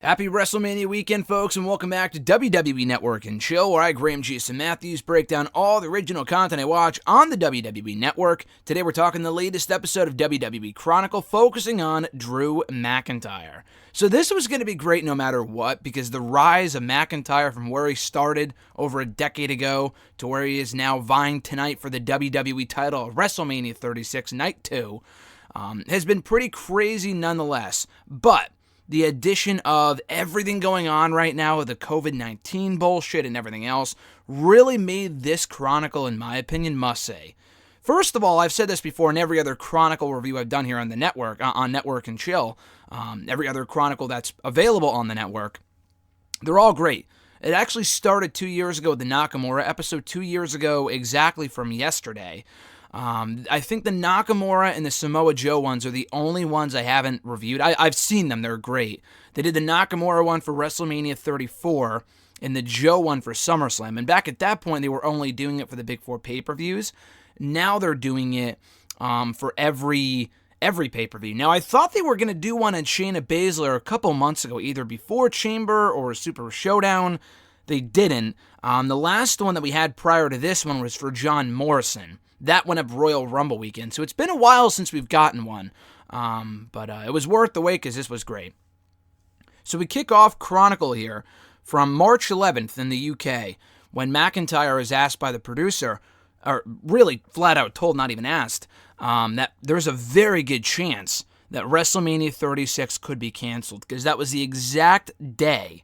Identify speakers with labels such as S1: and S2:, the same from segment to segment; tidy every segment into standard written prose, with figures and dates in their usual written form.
S1: Happy WrestleMania weekend, folks, and welcome back to WWE Network and Chill, where I, Graham Jason Matthews, break down all the original content I watch on the WWE Network. Today we're talking the latest episode of WWE Chronicle, focusing on Drew McIntyre. So this was going to be great no matter what, because the rise of McIntyre from where he started over a decade ago to where he is now vying tonight for the WWE title of WrestleMania 36 Night 2 has been pretty crazy nonetheless, but the addition of everything going on right now with the COVID-19 bullshit and everything else really made this Chronicle, in my opinion, must-say. First of all, I've said this before in every other Chronicle review I've done here on the network, on Network and Chill, every other Chronicle that's available on the network, they're all great. It actually started 2 years ago with the Nakamura episode, 2 years ago exactly from yesterday. I think the Nakamura and the Samoa Joe ones are the only ones I haven't reviewed. I've seen them. They're great. They did the Nakamura one for WrestleMania 34 and the Joe one for SummerSlam. And back at that point, they were only doing it for the Big Four pay-per-views. Now they're doing it for every pay-per-view. Now, I thought they were going to do one on Shayna Baszler a couple months ago, either before Chamber or Super Showdown. They didn't. The last one that we had prior to this one was for John Morrison. That went up Royal Rumble weekend, so it's been a while since we've gotten one, but it was worth the wait because this was great. So we kick off Chronicle here from March 11th in the UK, when McIntyre is asked by the producer, or really flat out told, not even asked, that there's a very good chance that WrestleMania 36 could be canceled, because that was the exact day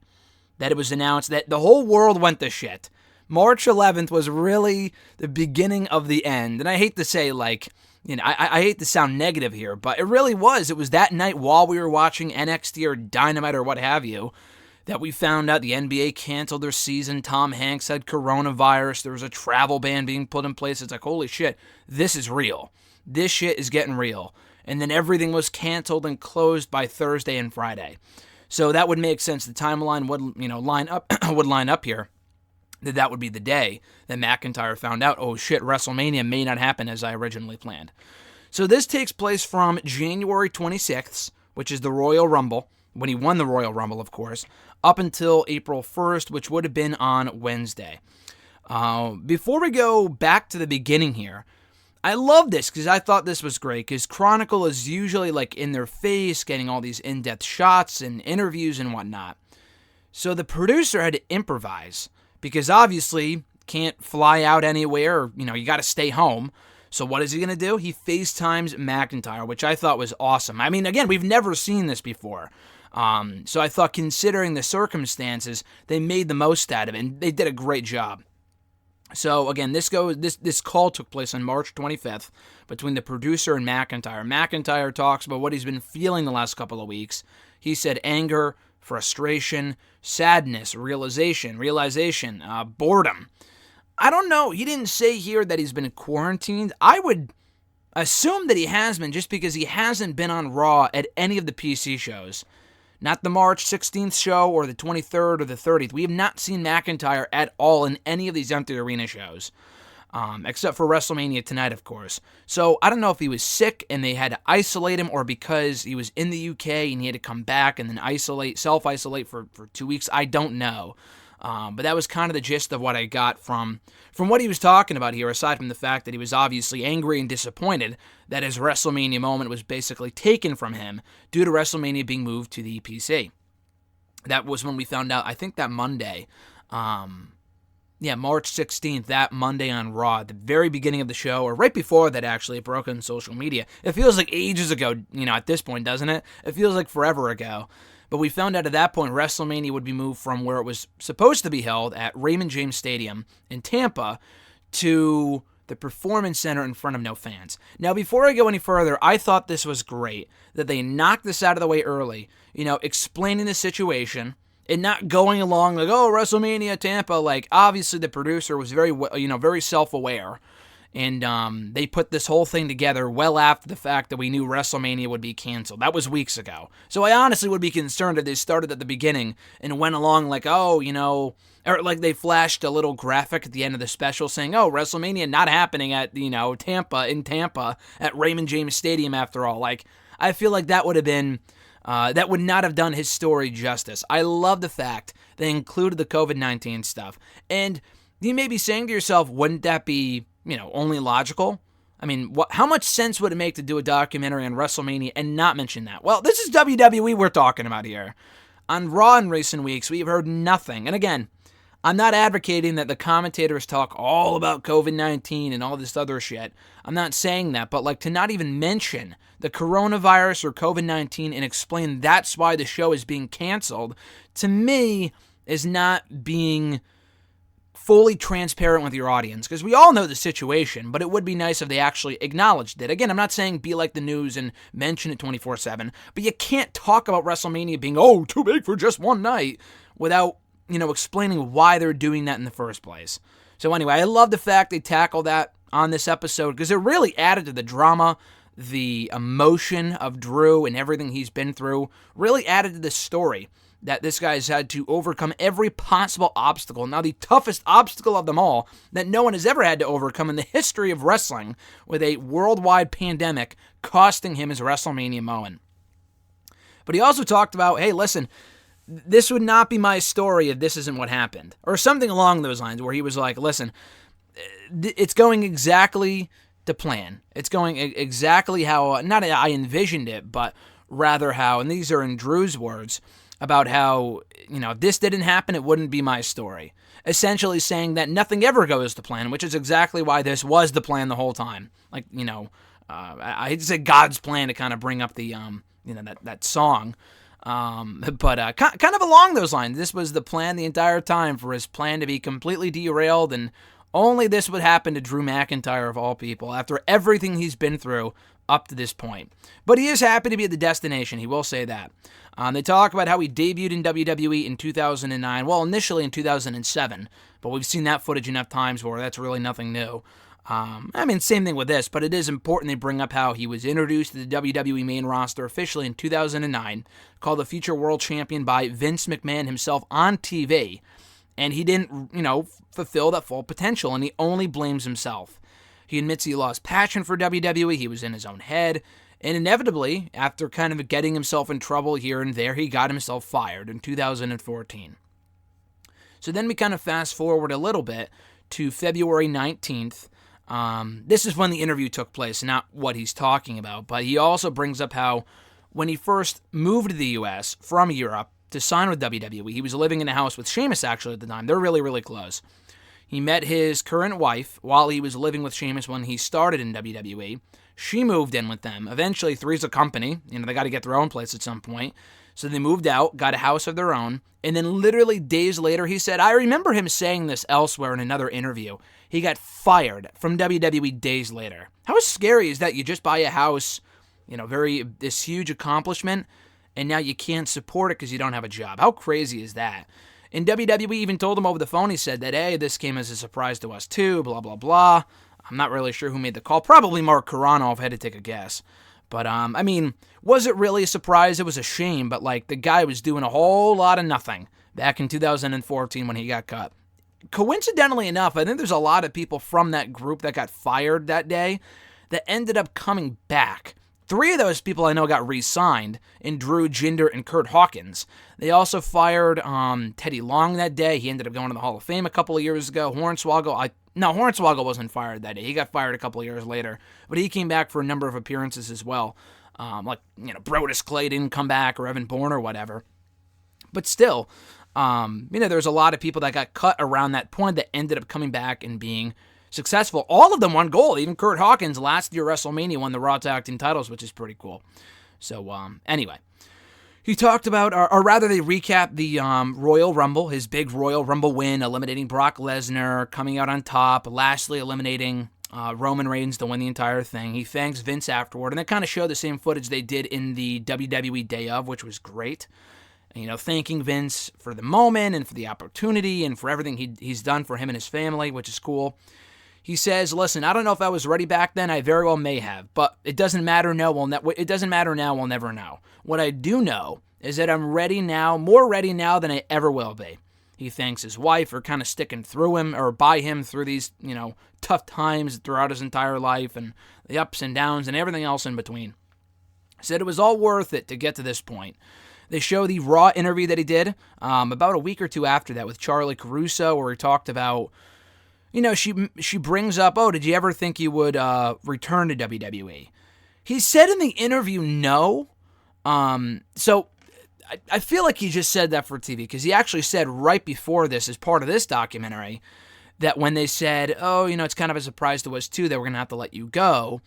S1: that it was announced that the whole world went to shit. March 11th was really the beginning of the end. And I hate to say, I hate to sound negative here, but it really was. It was that night while we were watching NXT or Dynamite or what have you that we found out the NBA canceled their season. Tom Hanks had coronavirus. There was a travel ban being put in place. It's like, holy shit, this is real. This shit is getting real. And then everything was canceled and closed by Thursday and Friday. So that would make sense. The timeline would, line up here. That would be the day that McIntyre found out, oh shit, WrestleMania may not happen as I originally planned. So this takes place from January 26th, which is the Royal Rumble, when he won the Royal Rumble, of course, up until April 1st, which would have been on Wednesday. Before we go back to the beginning here, I love this because I thought this was great, because Chronicle is usually like in their face, getting all these in-depth shots and interviews and whatnot. So the producer had to improvise, because obviously can't fly out anywhere, or, you got to stay home. So what is he going to do? He FaceTimes McIntyre, which I thought was awesome. I mean, again, we've never seen this before. So I thought, considering the circumstances, they made the most out of it, and they did a great job. So again, this call took place on March 25th between the producer and McIntyre. McIntyre talks about what he's been feeling the last couple of weeks. He said anger, frustration, sadness, realization, boredom. I don't know. He didn't say here that he's been quarantined. I would assume that he has been, just because he hasn't been on Raw at any of the PC shows. Not the March 16th show or the 23rd or the 30th. We have not seen McIntyre at all in any of these empty arena shows. Except for WrestleMania tonight, of course. So I don't know if he was sick and they had to isolate him, or because he was in the UK and he had to come back and then self-isolate for 2 weeks. I don't know. But that was kind of the gist of what I got from what he was talking about here, aside from the fact that he was obviously angry and disappointed that his WrestleMania moment was basically taken from him due to WrestleMania being moved to the PC. That was when we found out, I think that Monday, March 16th, that Monday on Raw, at the very beginning of the show, or right before that, actually, it broke on social media. It feels like ages ago, at this point, doesn't it? It feels like forever ago. But we found out at that point WrestleMania would be moved from where it was supposed to be held at Raymond James Stadium in Tampa to the Performance Center in front of no fans. Now, before I go any further, I thought this was great, that they knocked this out of the way early, explaining the situation, and not going along like, oh, WrestleMania, Tampa. Like, obviously the producer was very self-aware. And they put this whole thing together well after the fact that we knew WrestleMania would be canceled. That was weeks ago. So I honestly would be concerned if they started at the beginning and went along like, or like they flashed a little graphic at the end of the special saying, oh, WrestleMania not happening at, Tampa, at Raymond James Stadium after all. Like, I feel like that would have been that would not have done his story justice. I love the fact they included the COVID-19 stuff. And you may be saying to yourself, wouldn't that be, only logical? I mean, how much sense would it make to do a documentary on WrestleMania and not mention that? Well, this is WWE we're talking about here. On Raw in recent weeks, we've heard nothing. And again, I'm not advocating that the commentators talk all about COVID-19 and all this other shit. I'm not saying that, but to not even mention the coronavirus or COVID-19 and explain that's why the show is being canceled, to me, is not being fully transparent with your audience, because we all know the situation, but it would be nice if they actually acknowledged it. Again, I'm not saying be like the news and mention it 24/7, but you can't talk about WrestleMania being, too big for just one night without, explaining why they're doing that in the first place. So anyway, I love the fact they tackled that on this episode, because it really added to the drama, the emotion of Drew and everything he's been through, really added to the story that this guy's had to overcome every possible obstacle. Now, the toughest obstacle of them all that no one has ever had to overcome in the history of wrestling, with a worldwide pandemic costing him his WrestleMania moment. But he also talked about, hey, listen, this would not be my story if this isn't what happened. Or something along those lines, where he was like, listen, it's going exactly to plan. It's going exactly how, not I envisioned it, but rather how, and these are in Drew's words, about how, if this didn't happen, it wouldn't be my story. Essentially saying that nothing ever goes to plan, which is exactly why this was the plan the whole time. I hate to say God's plan to kind of bring up the, that song. But kind of along those lines, this was the plan the entire time, for his plan to be completely derailed, and only this would happen to Drew McIntyre of all people after everything he's been through up to this point. But he is happy to be at the destination, he will say that. They talk about how he debuted in WWE in 2009, well, initially in 2007, but we've seen that footage enough times where that's really nothing new. Same thing with this, but it is important they bring up how he was introduced to the WWE main roster officially in 2009, called the future world champion by Vince McMahon himself on TV, and he didn't, fulfill that full potential, and he only blames himself. He admits he lost passion for WWE, he was in his own head, and inevitably, after kind of getting himself in trouble here and there, he got himself fired in 2014. So then we kind of fast forward a little bit to February 19th. This is when the interview took place, not what he's talking about, but he also brings up how when he first moved to the U.S. from Europe to sign with WWE, he was living in a house with Sheamus actually at the time. They're really, really close. He met his current wife while he was living with Sheamus when he started in WWE. She moved in with them. Eventually, three's a company. They got to get their own place at some point. So they moved out, got a house of their own, and then literally days later, he said, I remember him saying this elsewhere in another interview, he got fired from WWE days later. How scary is that? You just buy a house, this huge accomplishment, and now you can't support it because you don't have a job. How crazy is that? And WWE even told him over the phone, he said that, hey, this came as a surprise to us too, blah, blah, blah. I'm not really sure who made the call. Probably Mark Carano, if I had to take a guess. But, was it really a surprise? It was a shame, but, the guy was doing a whole lot of nothing back in 2014 when he got cut. Coincidentally enough, I think there's a lot of people from that group that got fired that day that ended up coming back. 3 of those people I know got re-signed in Drew, Jinder, and Kurt Hawkins. They also fired Teddy Long that day. He ended up going to the Hall of Fame a couple of years ago. Hornswoggle wasn't fired that day. He got fired a couple of years later. But he came back for a number of appearances as well. Brodus Clay didn't come back, or Evan Bourne or whatever. But still, there's a lot of people that got cut around that point that ended up coming back and being successful. All of them won gold. Even Kurt Hawkins last year WrestleMania won the Raw Tag Team titles, which is pretty cool. So, anyway. He talked about, or rather they recapped the Royal Rumble, his big Royal Rumble win, eliminating Brock Lesnar, coming out on top, lastly eliminating Roman Reigns to win the entire thing. He thanks Vince afterward, and they kind of show the same footage they did in the WWE Day of, which was great. Thanking Vince for the moment and for the opportunity and for everything he's done for him and his family, which is cool. He says, listen, I don't know if I was ready back then. I very well may have, but it doesn't matter now. It doesn't matter now. We'll never know. What I do know is that I'm ready now, more ready now than I ever will be. He thanks his wife for kind of sticking through him or by him through these, tough times throughout his entire life and the ups and downs and everything else in between. Said it was all worth it to get to this point. They show the Raw interview that he did about a week or two after that with Charlie Caruso, where he talked about, she brings up, oh, did you ever think you would return to WWE? He said in the interview, no. So I feel like he just said that for TV, because he actually said right before this, as part of this documentary, that when they said, oh, it's kind of a surprise to us too that we're going to have to let you go,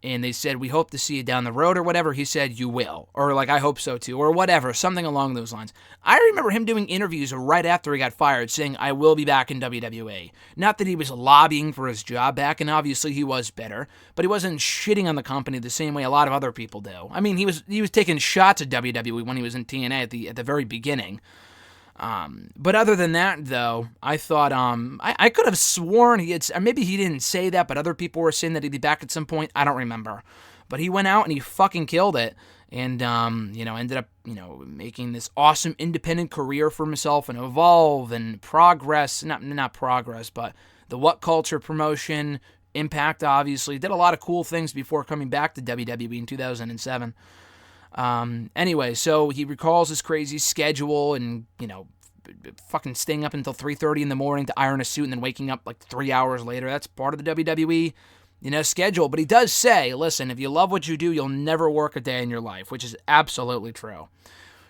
S1: and they said, we hope to see you down the road or whatever, he said, you will. Or like, I hope so too, or whatever, something along those lines. I remember him doing interviews right after he got fired saying, I will be back in WWE. Not that he was lobbying for his job back, and obviously he was bitter, but he wasn't shitting on the company the same way a lot of other people do. I mean, he was taking shots at WWE when he was in TNA at the very beginning. But other than that, though, I thought, I could have sworn maybe he didn't say that, but other people were saying that he'd be back at some point. I don't remember. But he went out and he fucking killed it. And, ended up, making this awesome independent career for himself and Evolve and Progress. Not Progress, but the What Culture promotion, Impact, obviously. Did a lot of cool things before coming back to WWE in 2007. Anyway, so he recalls his crazy schedule and, fucking staying up until 3:30 in the morning to iron a suit and then waking up like 3 hours later. That's part of the WWE, schedule. But he does say, listen, if you love what you do, you'll never work a day in your life, which is absolutely true.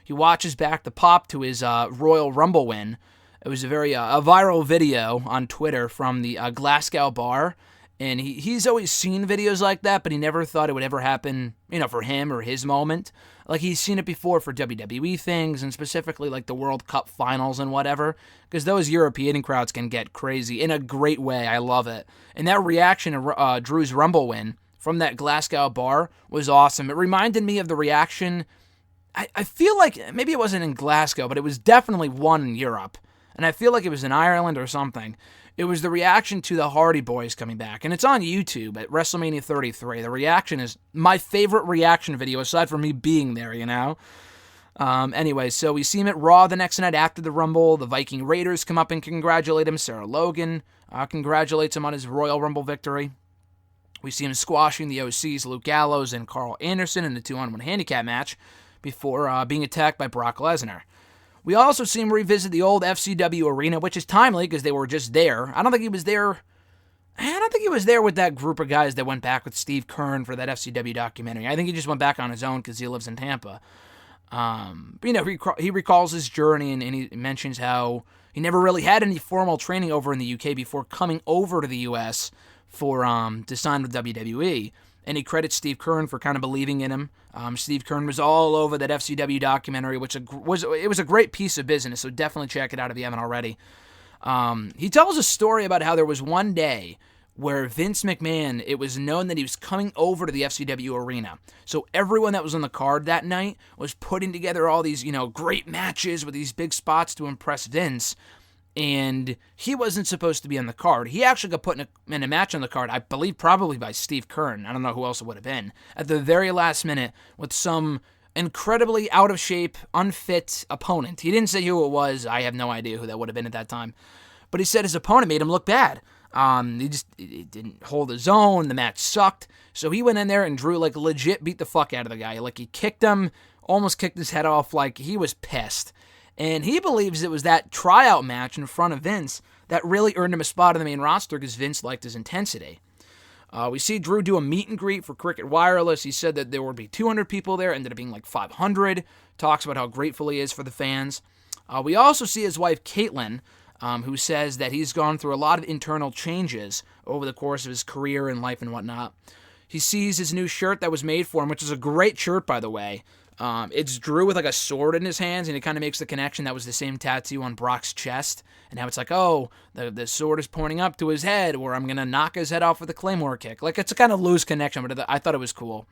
S1: He watches back the pop to his Royal Rumble win. It was a very a viral video on Twitter from the Glasgow bar. And he's always seen videos like that, but he never thought it would ever happen, for him or his moment. Like, he's seen it before for WWE things, and specifically, like, the World Cup finals and whatever, because those European crowds can get crazy in a great way. I love it. And that reaction to Drew's Rumble win from that Glasgow bar was awesome. It reminded me of the reaction, I feel like, maybe it wasn't in Glasgow, but it was definitely one in Europe. And I feel like it was in Ireland or something. It was the reaction to the Hardy Boys coming back. And it's on YouTube at WrestleMania 33. The reaction is my favorite reaction video, aside from me being there, Anyway, so we see him at Raw the next night after the Rumble. The Viking Raiders come up and congratulate him. Sarah Logan congratulates him on his Royal Rumble victory. We see him squashing the OCs, Luke Gallows and Carl Anderson in the 2-on-1 handicap match before being attacked by Brock Lesnar. We also see him revisit the old FCW arena, which is timely because they were just there. I don't think he was there with that group of guys that went back with Steve Kern for that FCW documentary. I think he just went back on his own because he lives in Tampa. He recalls his journey and he mentions how he never really had any formal training over in the UK before coming over to the US to sign with WWE. And he credits Steve Kern for kind of believing in him. Steve Kern was all over that FCW documentary, which was a great piece of business, so definitely check it out if you haven't already. He tells a story about how there was one day where Vince McMahon, it was known that he was coming over to the FCW arena. So everyone that was on the card that night was putting together all these, great matches with these big spots to impress Vince. And he wasn't supposed to be on the card. He actually got put in a match on the card, I believe probably by Steve Kern. I don't know who else it would have been. At the very last minute with some incredibly out-of-shape, unfit opponent. He didn't say who it was. I have no idea who that would have been at that time. But he said his opponent made him look bad. He didn't hold his own. The match sucked. So he went in there and Drew, legit beat the fuck out of the guy. He kicked him, almost kicked his head off. He was pissed. And he believes it was that tryout match in front of Vince that really earned him a spot on the main roster because Vince liked his intensity. We see Drew do a meet and greet for Cricket Wireless. He said that there would be 200 people there, ended up being 500. Talks about how grateful he is for the fans. We also see his wife, Caitlin, who says that he's gone through a lot of internal changes over the course of his career and life and whatnot. He sees his new shirt that was made for him, which is a great shirt, by the way. It's Drew with a sword in his hands, and it kind of makes the connection that was the same tattoo on Brock's chest, and now it's the sword is pointing up to his head, or I'm going to knock his head off with a Claymore kick. It's a kind of loose connection, but I thought it was cool.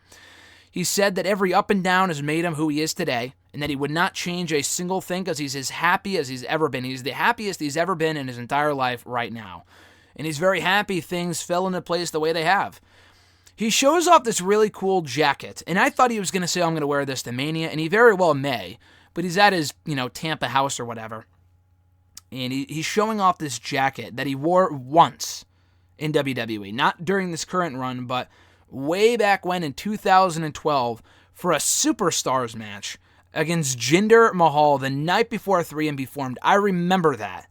S1: He said that every up and down has made him who he is today, and that he would not change a single thing because he's as happy as he's ever been. He's the happiest he's ever been in his entire life right now. And he's very happy things fell into place the way they have. He shows off this really cool jacket, and I thought he was going to say, I'm going to wear this to Mania, and he very well may, but he's at his, Tampa house or whatever, and he's showing off this jacket that he wore once in WWE, not during this current run, but way back when in 2012 for a Superstars match against Jinder Mahal the night before 3MB formed. I remember that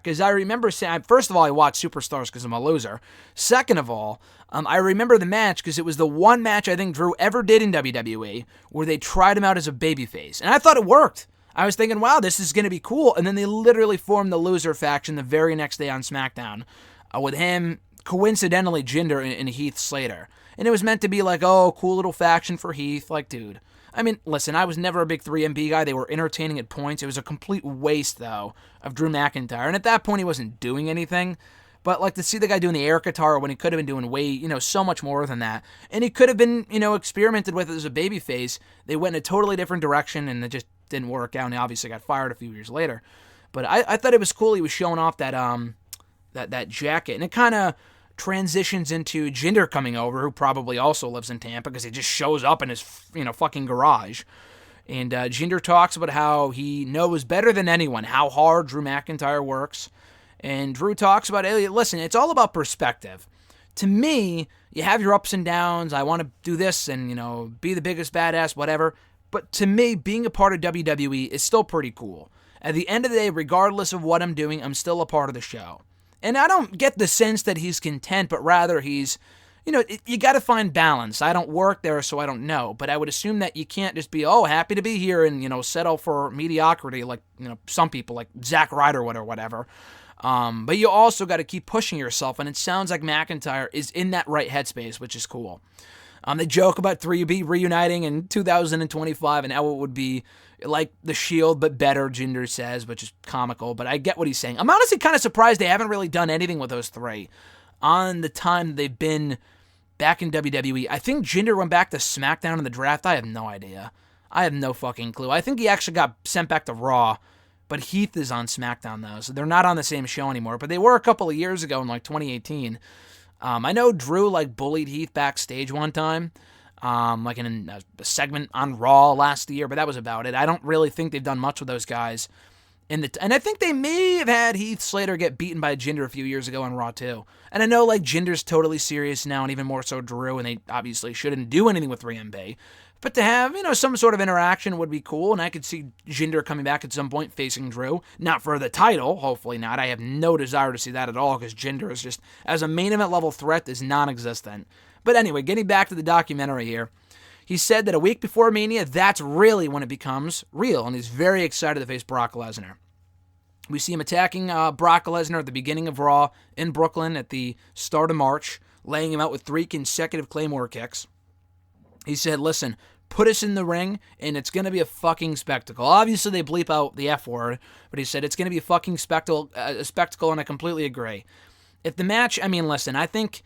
S1: because I remember saying, first of all, I watched Superstars because I'm a loser. Second of all, I remember the match because it was the one match I think Drew ever did in WWE where they tried him out as a babyface. And I thought it worked. I was thinking, wow, this is going to be cool. And then they literally formed the loser faction the very next day on SmackDown with him, coincidentally, Jinder and Heath Slater. And it was meant to be like, oh, cool little faction for Heath. Like, dude. I mean, listen, I was never a big 3MB guy. They were entertaining at points. It was a complete waste, though, of Drew McIntyre. And at that point, he wasn't doing anything. But, like, to see the guy doing the air guitar when he could have been doing way, so much more than that. And he could have been, experimented with as a babyface. They went in a totally different direction, and it just didn't work out. And he obviously got fired a few years later. But I thought it was cool he was showing off that that jacket. And it kind of transitions into Jinder coming over, who probably also lives in Tampa because he just shows up in his, fucking garage. And Jinder talks about how he knows better than anyone how hard Drew McIntyre works. And Drew talks about, hey, listen, it's all about perspective. To me, you have your ups and downs. I want to do this and, be the biggest badass, whatever. But to me, being a part of WWE is still pretty cool. At the end of the day, regardless of what I'm doing, I'm still a part of the show. And I don't get the sense that he's content, but rather he's, you got to find balance. I don't work there, so I don't know. But I would assume that you can't just be, happy to be here and, settle for mediocrity like, some people, like Zack Ryder or whatever. But you also got to keep pushing yourself, and it sounds like McIntyre is in that right headspace, which is cool. They joke about 3B reuniting in 2025 and how it would be like The Shield, but better, Jinder says, which is comical, but I get what he's saying. I'm honestly kind of surprised they haven't really done anything with those three on the time they've been back in WWE. I think Jinder went back to SmackDown in the draft. I have no idea. I have no fucking clue. I think he actually got sent back to Raw, but Heath is on SmackDown, though, so they're not on the same show anymore, but they were a couple of years ago in, 2018. I know Drew, bullied Heath backstage one time, in a segment on Raw last year, but that was about it. I don't really think they've done much with those guys. And I think they may have had Heath Slater get beaten by Jinder a few years ago on Raw, too. And I know, Jinder's totally serious now, and even more so Drew, and they obviously shouldn't do anything with 3MB. But to have, some sort of interaction would be cool, and I could see Jinder coming back at some point facing Drew. Not for the title, hopefully not. I have no desire to see that at all, because Jinder is just, as a main event level threat, is non-existent. But anyway, getting back to the documentary here, he said that a week before Mania, that's really when it becomes real, and he's very excited to face Brock Lesnar. We see him attacking Brock Lesnar at the beginning of Raw in Brooklyn at the start of March, laying him out with 3 consecutive Claymore kicks. He said, listen, put us in the ring, and it's going to be a fucking spectacle. Obviously, they bleep out the F word, but he said it's going to be a fucking spectacle, and I completely agree. If the match, listen, I think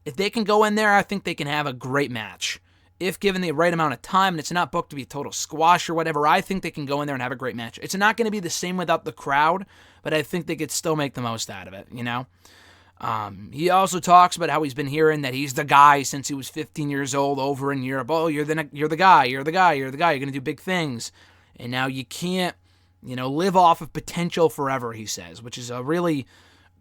S1: if they can go in there, I think they can have a great match. If given the right amount of time, and it's not booked to be a total squash or whatever, I think they can go in there and have a great match. It's not going to be the same without the crowd, but I think they could still make the most out of it, He also talks about how he's been hearing that he's the guy since he was 15 years old over in Europe. Oh, you're the guy, you're going to do big things. And now you can't, live off of potential forever, he says, which is a really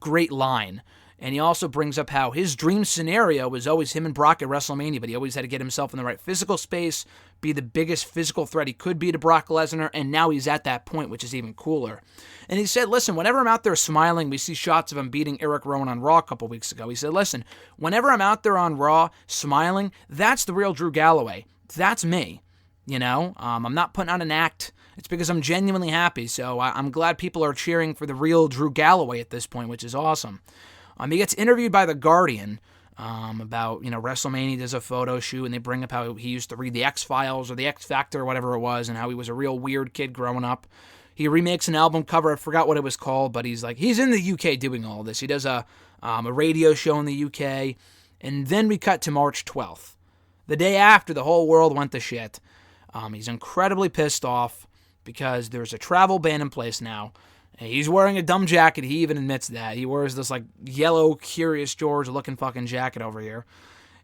S1: great line. And he also brings up how his dream scenario was always him and Brock at WrestleMania, but he always had to get himself in the right physical space, be the biggest physical threat he could be to Brock Lesnar, and now he's at that point, which is even cooler. And he said, listen, whenever I'm out there smiling, we see shots of him beating Eric Rowan on Raw a couple weeks ago. He said, listen, whenever I'm out there on Raw smiling, that's the real Drew Galloway. That's me. I'm not putting on an act. It's because I'm genuinely happy, so I'm glad people are cheering for the real Drew Galloway at this point, which is awesome. He gets interviewed by The Guardian about, WrestleMania does a photo shoot, and they bring up how he used to read the X-Files or the X Factor or whatever it was, and how he was a real weird kid growing up. He remakes an album cover, I forgot what it was called, but he's in the UK doing all this. He does a radio show in the UK, and then we cut to March 12th, the day after the whole world went to shit. He's incredibly pissed off because there's a travel ban in place now. He's wearing a dumb jacket. He even admits that. He wears this, yellow Curious George-looking fucking jacket over here.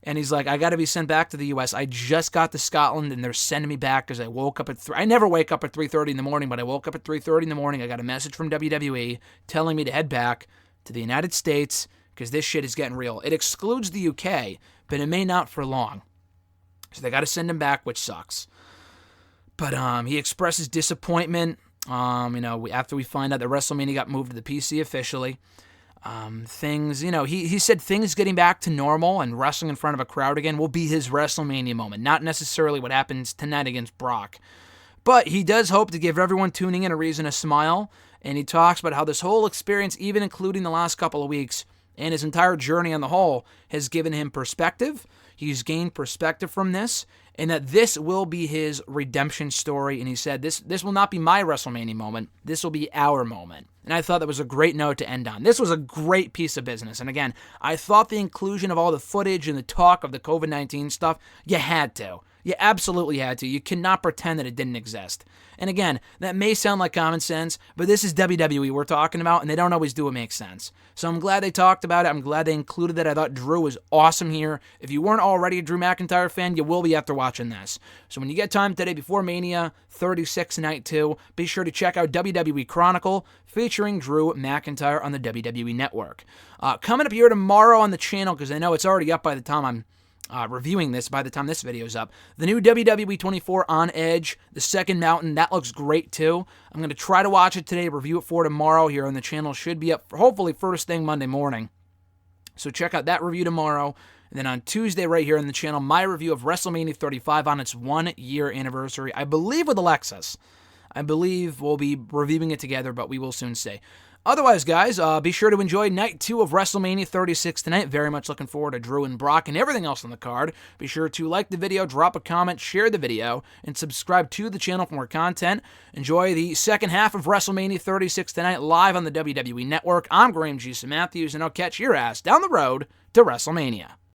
S1: And he's like, I got to be sent back to the U.S. I just got to Scotland, and they're sending me back because I woke up at I never wake up at 3:30 in the morning, but I woke up at 3:30 in the morning. I got a message from WWE telling me to head back to the United States because this shit is getting real. It excludes the UK, but it may not for long. So they got to send him back, which sucks. But he expresses disappointment, after we find out that WrestleMania got moved to the PC officially. He said things getting back to normal and wrestling in front of a crowd again will be his WrestleMania moment, not necessarily what happens tonight against Brock. But he does hope to give everyone tuning in a reason to smile, and he talks about how this whole experience, even including the last couple of weeks, and his entire journey on the whole, has given him perspective. He's gained perspective from this, and that this will be his redemption story. And he said, this will not be my WrestleMania moment. This will be our moment. And I thought that was a great note to end on. This was a great piece of business. And again, I thought the inclusion of all the footage and the talk of the COVID-19 stuff, you had to. You absolutely had to. You cannot pretend that it didn't exist. And again, that may sound like common sense, but this is WWE we're talking about, and they don't always do what makes sense. So I'm glad they talked about it. I'm glad they included it. I thought Drew was awesome here. If you weren't already a Drew McIntyre fan, you will be after watching this. So when you get time today before Mania 36 Night 2, be sure to check out WWE Chronicle featuring Drew McIntyre on the WWE Network. Coming up here tomorrow on the channel, because I know it's already up by the time I'm reviewing this, by the time this video is up, the new WWE 24 On Edge, the Second Mountain, that looks great too. I'm going to try to watch it today, review it for tomorrow here on the channel. Should be up hopefully first thing Monday morning. So check out that review tomorrow. And then on Tuesday right here on the channel, my review of WrestleMania 35 on its 1-year anniversary, I believe with Alexis. I believe we'll be reviewing it together, but we will soon see. Otherwise, guys, be sure to enjoy Night 2 of WrestleMania 36 tonight. Very much looking forward to Drew and Brock and everything else on the card. Be sure to like the video, drop a comment, share the video, and subscribe to the channel for more content. Enjoy the second half of WrestleMania 36 tonight live on the WWE Network. I'm Graham G. Matthews, and I'll catch your ass down the road to WrestleMania.